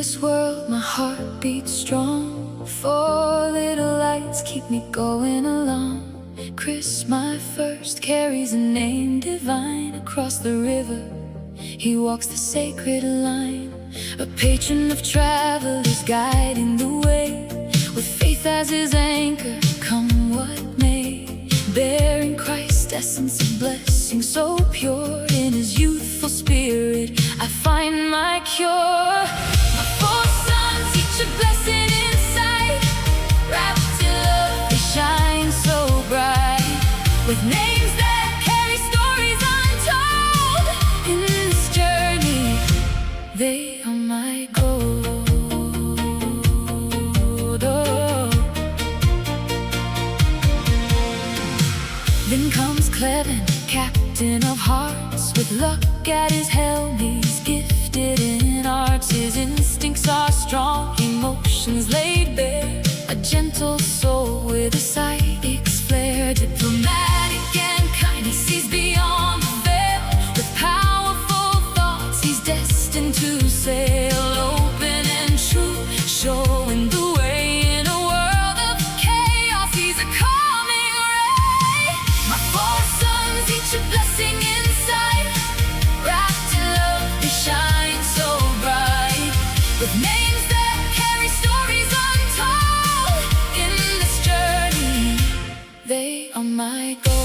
this world, my heart beats strong. Four little lights keep me going along. Chris, my first, carries a name divine. Across the river, he walks the sacred line. A patron of travelers, guiding the way, with faith as his anchor, come what may. Bearing Christ's essence of blessing, so pure. In his youthful spirit I find my cure. My four sons, each a blessing inside, wrapped in love, they shine so bright, with names that carry stories untold. In this journey, they are my gold. Oh. Then comes Clevin, captain of hearts, with luck at his helm, he's gifted in arts. His instincts are strong, emotions laid bare, a gentle soul with a psychic's flair. Diplomatic and kind, he sees beyond the veil, with powerful thoughts he's destined to sail. Open and true, showing the way. In a world of chaos, he's a calming ray. My four sons, each a blessing inside, wrapped in love, they shine so bright, with names that carry stories untold. In this journey, they are my gold.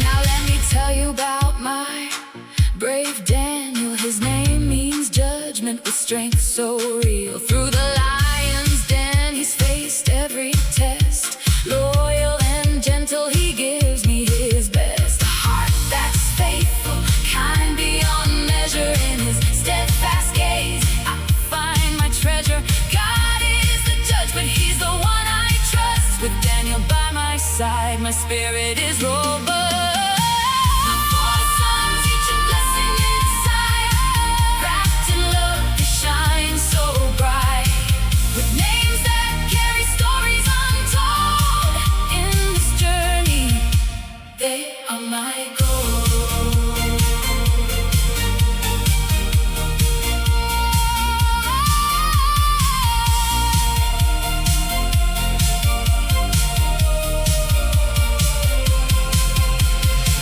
Now let me tell you about my brave Daniel. His name means judgment, with strength so real. Through the lion's den, he's faced every test. Loyal and gentle, he gives me his best. A heart that's faithful, kind beyond measure. In his steadfast gaze, I find my treasure. God is the judge, but he's the one I trust. With Daniel by my side, my spirit is robust. My four sons, each a blessing inside, wrapped in love, they shine so bright, with names that carry stories untold. In this journey, they are my gold.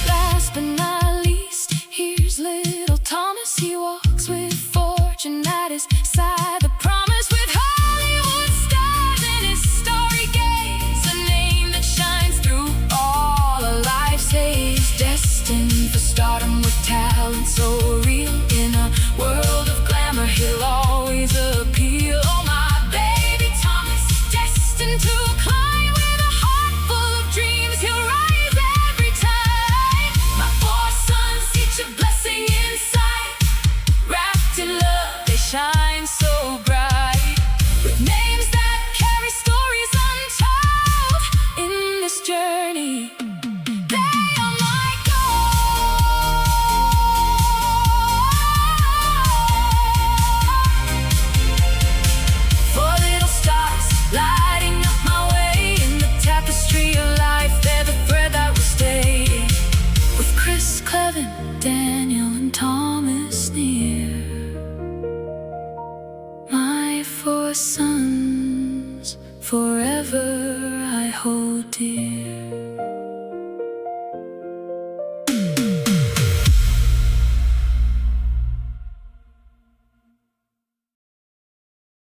Last but not least, here's little Thomas. He walks with fortune at his side, the promise with Hollywood stars in his starry gaze. A name that shines through all a life's haze, destined for stardom with talent so real. In a world of glamour, he'll always appeal. Oh, my baby Thomas is destined to climb. With a heart full of dreams, he'll rise every time. My four sons, each a blessing inside, wrapped in love, they shine so bright, with names that carry stories untold. In this journey, they are my gold. Four little stars lighting up my way. In the tapestry of life, they're the thread that will stay. With Chris, Clevin, Daniel, and Thomas near, my four sons forever I hold dear.